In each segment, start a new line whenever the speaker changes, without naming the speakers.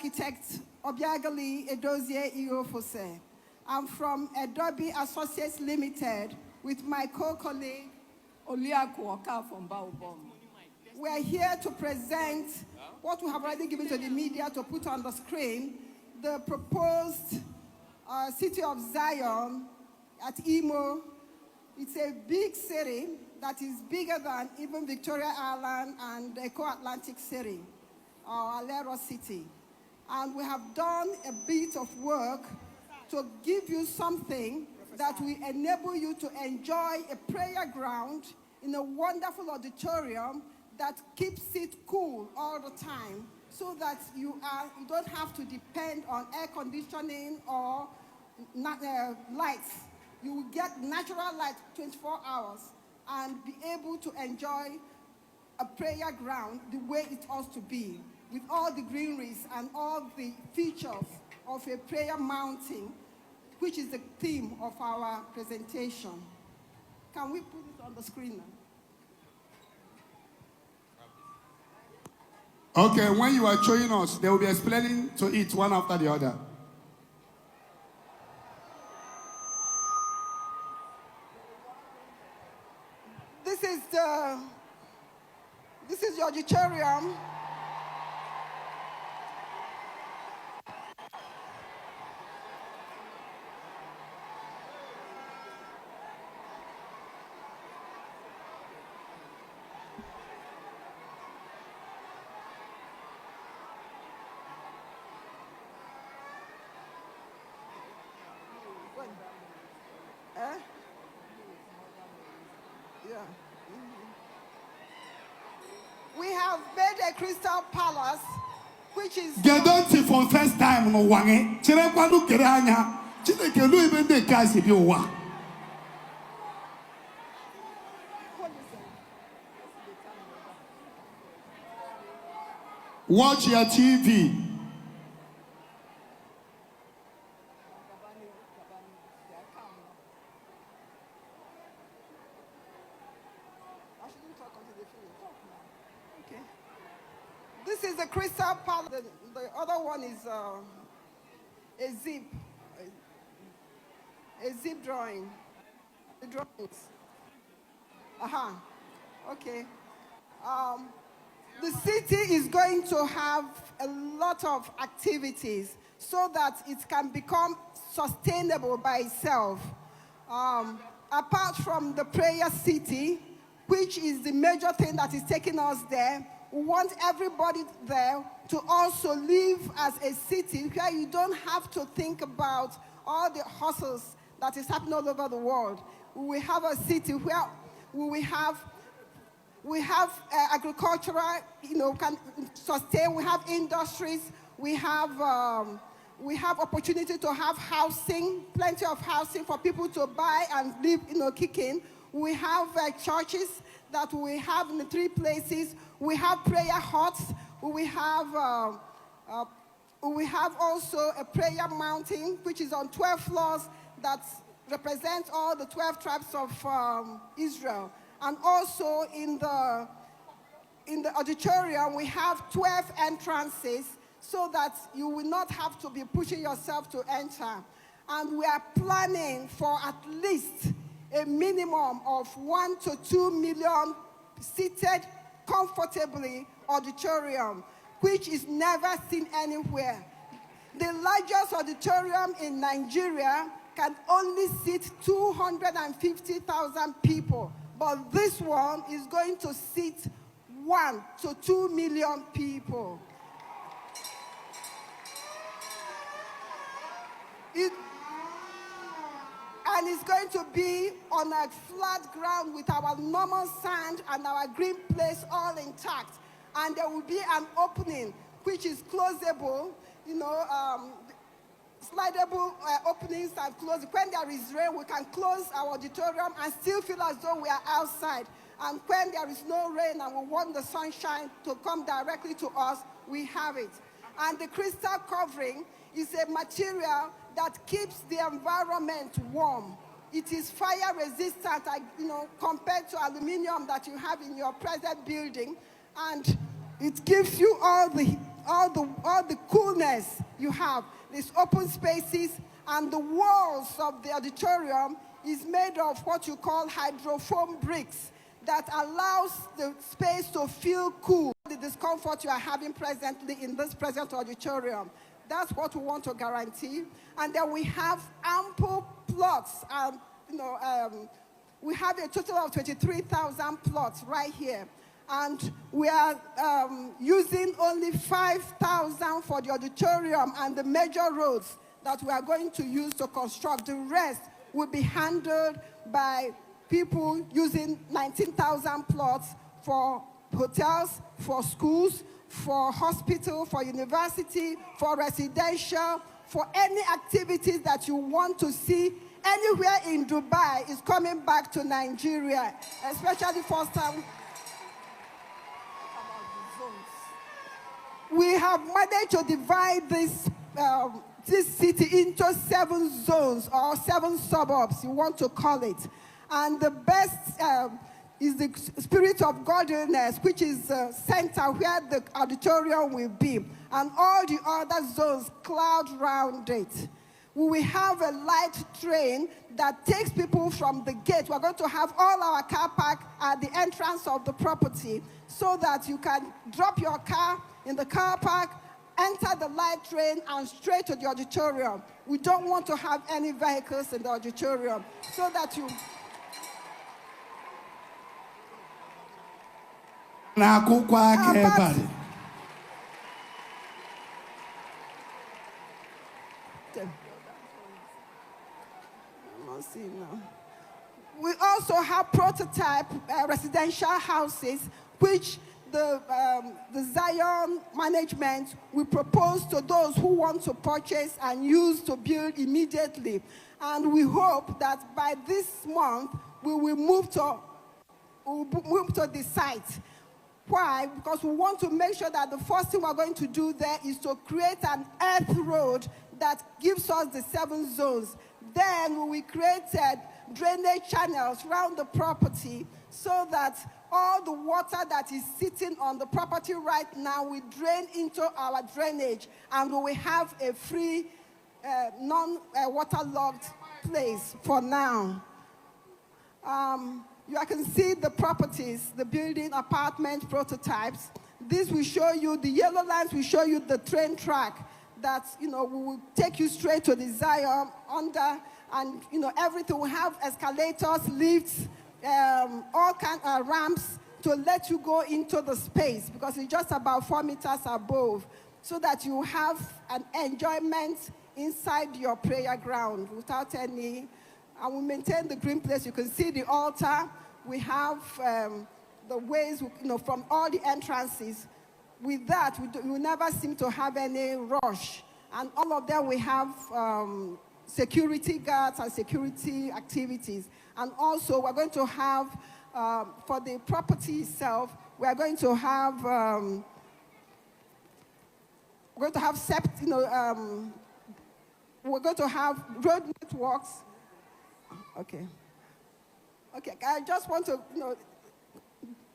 architect Obiagali Edozie Iofose. I'm from Adobe Associates Limited with my co-colleague Oliaku Oka from Baobom. We are here to present what we have already given to the media to put on the screen, the proposed city of Zion at Imo. It's a big city that is bigger than even Victoria Island and Eco Atlantic City, or Alero City. And we have done a bit of work to give you something that will enable you to enjoy a prayer ground in a wonderful auditorium that keeps it cool all the time, so that you don't have to depend on air conditioning or lights. You will get natural light 24 hours and be able to enjoy a prayer ground the way it ought to be, with all the greeneries and all the features of a prayer mountain, which is the theme of our presentation. Can we put it on the screen now?
Okay, when you are showing us, they will be explaining to it one after the other.
This is the auditorium. Yeah. We have made a crystal palace, which is.
Gedonti for first time no wange. Chere kwanu kere anya. Chineke lu even de kasi bi owa. Watch your TV.
This is a crystal palace. The other one is a zip drawing. The drawings. Okay. The city is going to have a lot of activities so that it can become sustainable by itself. Apart from the prayer city, which is the major thing that is taking us there, we want everybody there to also live as a city where you don't have to think about all the hustles that is happening all over the world. We have a city where we have agricultural, can sustain. We have industries. We have opportunity to have housing, plenty of housing for people to buy and live, kicking. We have churches that we have in the 3 places. We have prayer huts. We have also a prayer mountain, which is on 12 floors that represents all the 12 tribes of Israel. And also in the auditorium, we have 12 entrances so that you will not have to be pushing yourself to enter. And we are planning for at least a minimum of 1 to 2 million seated comfortably auditorium, which is never seen anywhere. The largest auditorium in Nigeria can only seat 250,000 people, but this one is going to seat 1 to 2 million people. And it's going to be on a flat ground with our normal sand and our green place all intact. And there will be an opening which is closable, slidable openings and close. When there is rain, we can close our auditorium and still feel as though we are outside. And when there is no rain and we want the sunshine to come directly to us, we have it. And the crystal covering is a material that keeps the environment warm. It is fire resistant, compared to aluminum that you have in your present building. And it gives you all the all the coolness you have. These open spaces, and the walls of the auditorium is made of what you call hydrofoam bricks that allows the space to feel cool. The discomfort you are having presently in this present auditorium, that's what we want to guarantee. And then we have ample plots, and we have a total of 23,000 plots right here. And we are using only 5,000 for the auditorium and the major roads that we are going to use to construct. The rest will be handled by people using 19,000 plots for hotels, for schools, for hospital, for university, for residential, for any activities that you want to see anywhere in Dubai is coming back to Nigeria, especially first time. We have managed to divide this city into 7 zones or 7 suburbs, you want to call it. And the best is the spirit of godliness, which is the center where the auditorium will be. And all the other zones cloud round it. We will have a light train that takes people from the gate. We're going to have all our car park at the entrance of the property so that you can drop your car in the car park, enter the light train, and straight to the auditorium. We don't want to have any vehicles in the auditorium so that you... We also have prototype residential houses, which the Zion management will propose to those who want to purchase and use to build immediately. And we hope that by this month, we will move to the site. Why? Because we want to make sure that the first thing we're going to do there is to create an earth road that gives us the 7 zones. Then we will create drainage channels around the property so that all the water that is sitting on the property right now will drain into our drainage, and we will have a free, non-waterlogged place for now. You can see the properties, the building, apartment prototypes. This will show you, the yellow lines will show you the train track that, we will take you straight to the Zion under, and, everything. We have escalators, lifts, all kinds of ramps to let you go into the space because it's just about 4 meters above so that you have an enjoyment inside your prayer ground without any, and we maintain the green place. You can see the altar. We have the ways, from all the entrances. With that, we never seem to have any rush. And all of them, we have security guards and security activities. And also, we're going to have, for the property itself, we're going to have road networks. Okay. Okay, I just want to,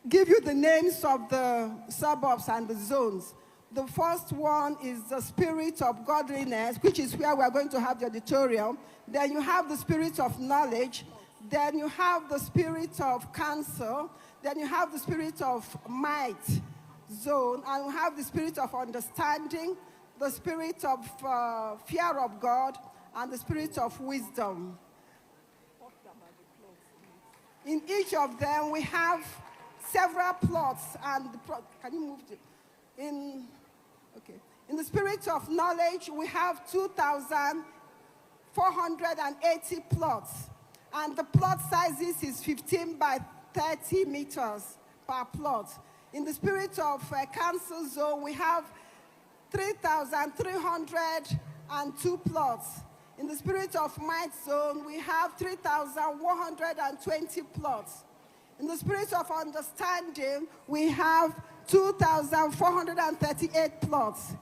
give you the names of the suburbs and the zones. The first one is the spirit of godliness, which is where we are going to have the auditorium. Then you have the spirit of knowledge. Then you have the spirit of counsel. Then you have the spirit of might zone. And you have the spirit of understanding, the spirit of fear of God, and the spirit of wisdom. In each of them, we have several plots. And can you move it? In the spirit of knowledge, we have 2,480 plots. And the plot sizes is 15 by 30 meters per plot. In the spirit of council zone, we have 3,302 plots. In the spirit of might zone, we have 3,120 plots. In the spirit of understanding, we have 2,438 plots.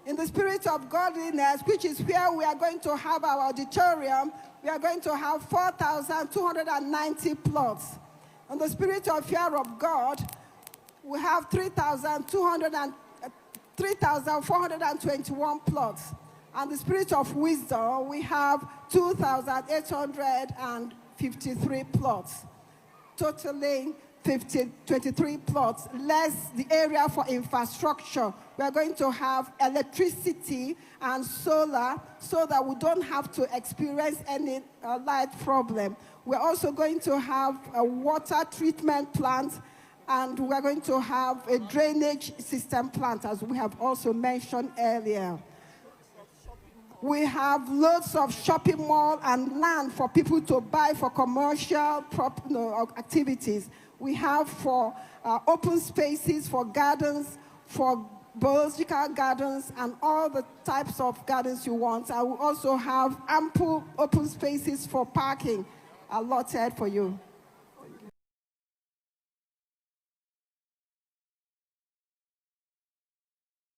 In the spirit of godliness, which is where we are going to have our auditorium, we are going to have 4,290 plots. In the spirit of fear of God, we have 3,200 3,421 plots. And the Spirit of Wisdom, we have 2,853 plots, totaling 23 plots, less the area for infrastructure. We are going to have electricity and solar so that we don't have to experience any light problem. We're also going to have a water treatment plant, and we're going to have a drainage system plant, as we have also mentioned earlier. We have loads of shopping mall and land for people to buy for commercial activities. We have for open spaces, for gardens, for biological gardens, and all the types of gardens you want. I will also have ample open spaces for parking allotted for you.